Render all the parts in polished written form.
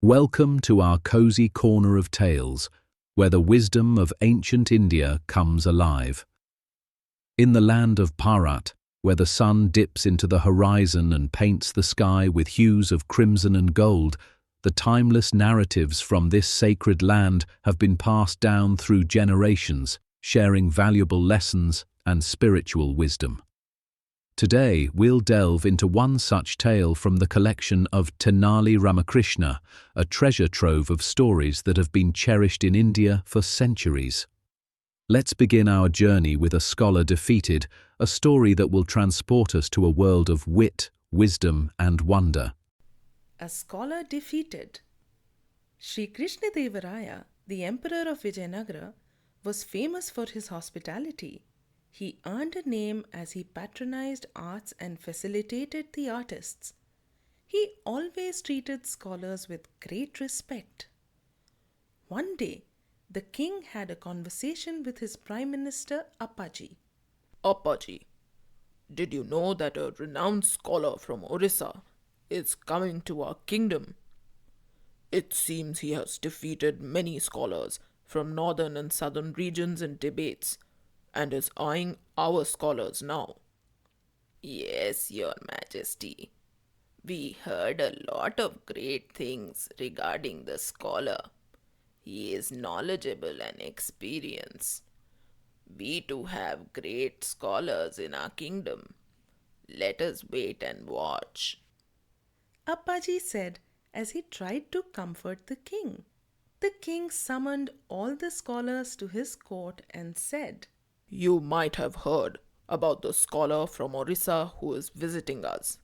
Welcome to our cozy corner of tales, where the wisdom of ancient India comes alive. In the land of Bharat, where the sun dips into the horizon and paints the sky with hues of crimson and gold, the timeless narratives from this sacred land have been passed down through generations, sharing valuable lessons and spiritual wisdom. Today, we'll delve into one such tale from the collection of Tenali Ramakrishna, a treasure trove of stories that have been cherished in India for centuries. Let's begin our journey with A Scholar Defeated, a story that will transport us to a world of wit, wisdom, and wonder. A Scholar Defeated. Sri Krishnadevaraya, the Emperor of Vijayanagara, was famous for his hospitality. He earned a name as he patronized arts and facilitated the artists. He always treated scholars with great respect. One day, the king had a conversation with his Prime Minister Appaji. Appaji, did you know that a renowned scholar from Orissa is coming to our kingdom? It seems he has defeated many scholars from northern and southern regions in debates and is eyeing our scholars now. Yes, Your Majesty. We heard a lot of great things regarding the scholar. He is knowledgeable and experienced. We too have great scholars in our kingdom. Let us wait and watch. Appaji said as he tried to comfort the king. The king summoned all the scholars to his court and said, You might have heard about the scholar from Orissa who is visiting us.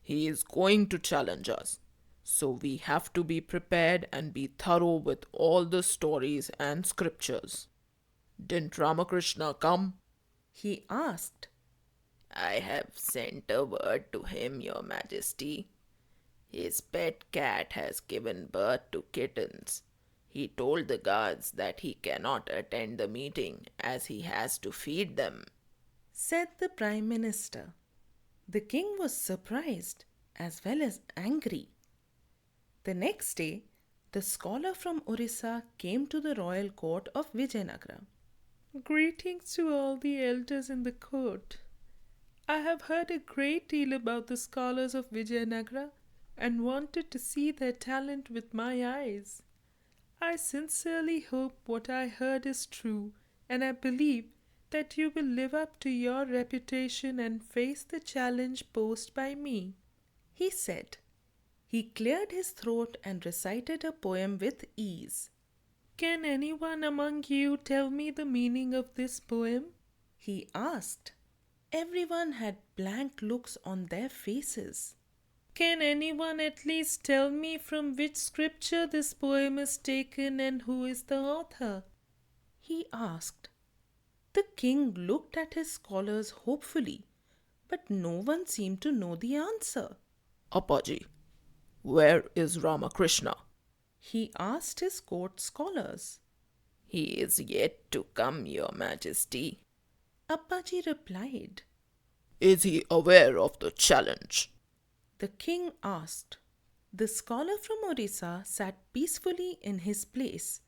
He is going to challenge us, so we have to be prepared and be thorough with all the stories and scriptures. Didn't Ramakrishna come? He asked. I have sent a word to him, Your Majesty. His pet cat has given birth to kittens. He told the guards that he cannot attend the meeting as he has to feed them, said the Prime Minister. The king was surprised as well as angry. The next day, the scholar from Orissa came to the royal court of Vijayanagara. Greetings to all the elders in the court. I have heard a great deal about the scholars of Vijayanagara and wanted to see their talent with my eyes. I sincerely hope what I heard is true, and I believe that you will live up to your reputation and face the challenge posed by me, he said. He cleared his throat and recited a poem with ease. Can anyone among you tell me the meaning of this poem? He asked. Everyone had blank looks on their faces. Can anyone at least tell me from which scripture this poem is taken and who is the author? He asked. The king looked at his scholars hopefully, but no one seemed to know the answer. Appaji, where is Ramakrishna? He asked his court scholars. He is yet to come, Your Majesty. Appaji replied. Is he aware of the challenge? The king asked. The scholar from Orissa sat peacefully in his place.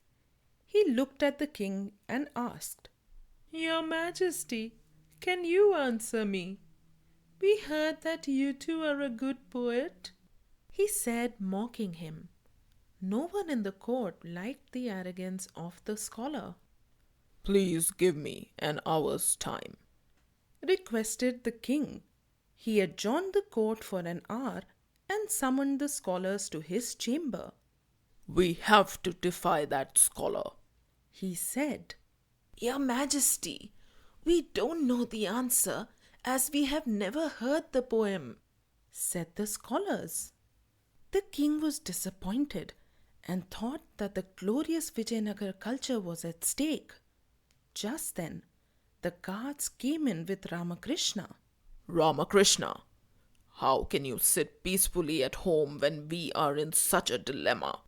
He looked at the king and asked, Your Majesty, can you answer me? We heard that you too are a good poet, he said, mocking him. No one in the court liked the arrogance of the scholar. Please give me an hour's time, requested the king. He adjourned the court for an hour and summoned the scholars to his chamber. We have to defy that scholar, he said. Your Majesty, we don't know the answer as we have never heard the poem, said the scholars. The king was disappointed and thought that the glorious Vijayanagara culture was at stake. Just then, the guards came in with Ramakrishna. Ramakrishna, how can you sit peacefully at home when we are in such a dilemma?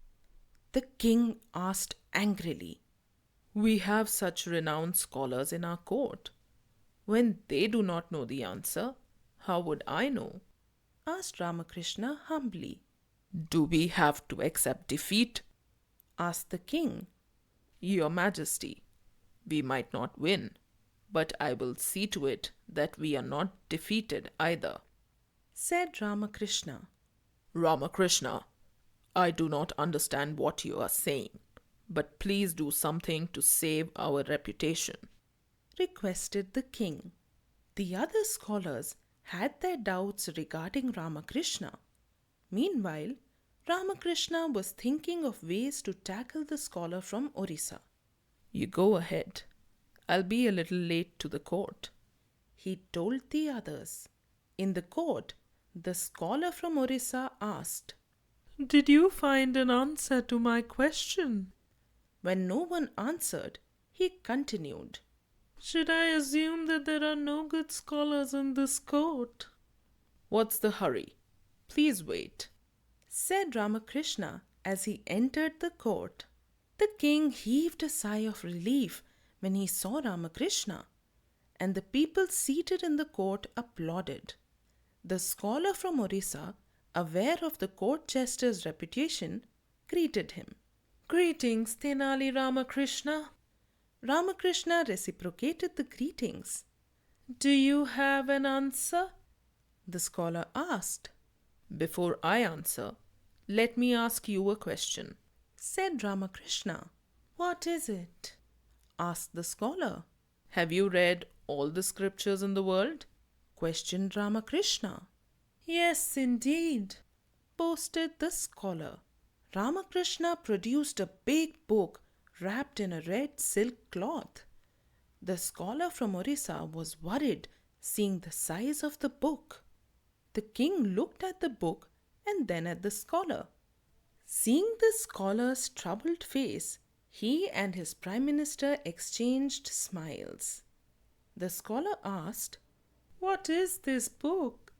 The king asked angrily. We have such renowned scholars in our court. When they do not know the answer, how would I know? Asked Ramakrishna humbly. Do we have to accept defeat? asked the king. Your Majesty, we might not win, but I will see to it that we are not defeated either, said Ramakrishna. Ramakrishna, I do not understand what you are saying, but please do something to save our reputation, requested the king. The other scholars had their doubts regarding Ramakrishna. Meanwhile, Ramakrishna was thinking of ways to tackle the scholar from Orissa. You go ahead. I'll be a little late to the court, he told the others. In the court, the scholar from Orissa asked, Did you find an answer to my question? When no one answered, he continued, Should I assume that there are no good scholars in this court? What's the hurry? Please wait, said Ramakrishna as he entered the court. The king heaved a sigh of relief when he saw Ramakrishna, and the people seated in the court applauded. The scholar from Orissa, aware of the court jester's reputation, greeted him. Greetings, Tenali Ramakrishna. Ramakrishna reciprocated the greetings. Do you have an answer? The scholar asked. Before I answer, let me ask you a question, said Ramakrishna. What is it? Asked the scholar. Have you read all the scriptures in the world? Questioned Ramakrishna. Yes, indeed, boasted the scholar. Ramakrishna produced a big book wrapped in a red silk cloth. The scholar from Orissa was worried seeing the size of the book. The king looked at the book and then at the scholar. Seeing the scholar's troubled face, he and his prime minister exchanged smiles. The scholar asked, What is this book?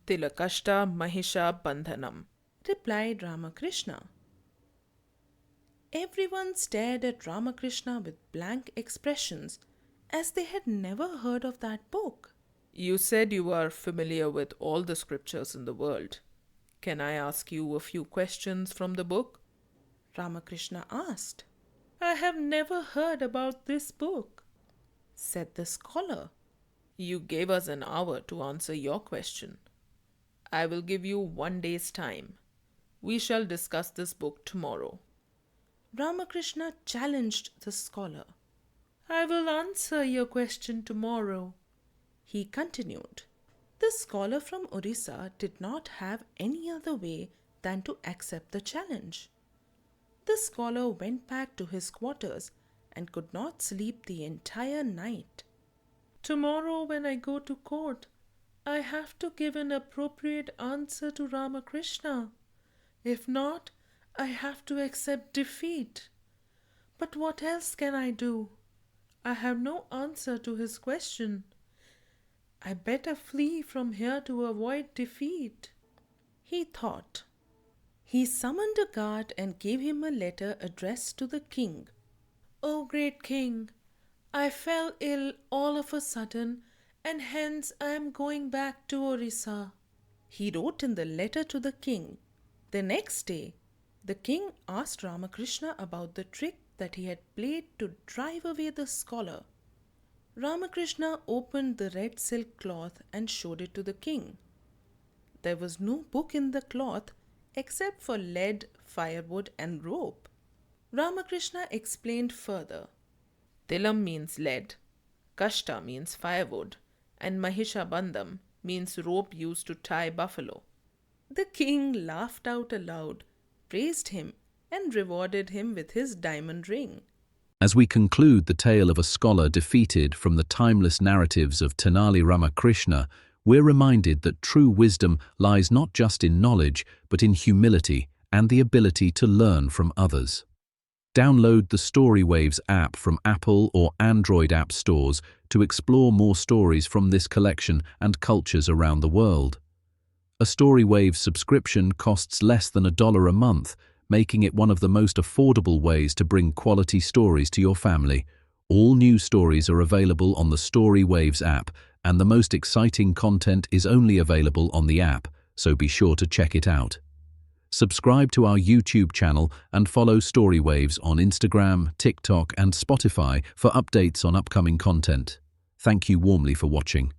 Tilakashta Mahisha Bandhanam, replied Ramakrishna. Everyone stared at Ramakrishna with blank expressions, as they had never heard of that book. You said you are familiar with all the scriptures in the world. Can I ask you a few questions from the book? Ramakrishna asked. I have never heard about this book, said the scholar. You gave us an hour to answer your question. I will give you 1 day's time. We shall discuss this book tomorrow. Ramakrishna challenged the scholar. I will answer your question tomorrow, he continued. The scholar from Orissa did not have any other way than to accept the challenge. The scholar went back to his quarters and could not sleep the entire night. Tomorrow when I go to court, I have to give an appropriate answer to Ramakrishna. If not, I have to accept defeat. But what else can I do? I have no answer to his question. I better flee from here to avoid defeat, he thought. He summoned a guard and gave him a letter addressed to the king. O great king, I fell ill all of a sudden, and hence I am going back to Orissa, he wrote in the letter to the king. The next day, the king asked Ramakrishna about the trick that he had played to drive away the scholar. Ramakrishna opened the red silk cloth and showed it to the king. There was no book in the cloth except for lead, firewood, and rope. Ramakrishna explained further. Tilam means lead, Kashta means firewood, and Mahishabandham means rope used to tie buffalo. The king laughed out aloud, praised him, and rewarded him with his diamond ring. As we conclude the tale of a scholar defeated from the timeless narratives of Tenali Ramakrishna, we're reminded that true wisdom lies not just in knowledge, but in humility and the ability to learn from others. Download the Storywaves app from Apple or Android app stores to explore more stories from this collection and cultures around the world. A Storywaves subscription costs less than $1 a month, making it one of the most affordable ways to bring quality stories to your family. All new stories are available on the Storywaves app, and the most exciting content is only available on the app, so be sure to check it out. Subscribe to our YouTube channel and follow Storywaves on Instagram, TikTok, and Spotify for updates on upcoming content. Thank you warmly for watching.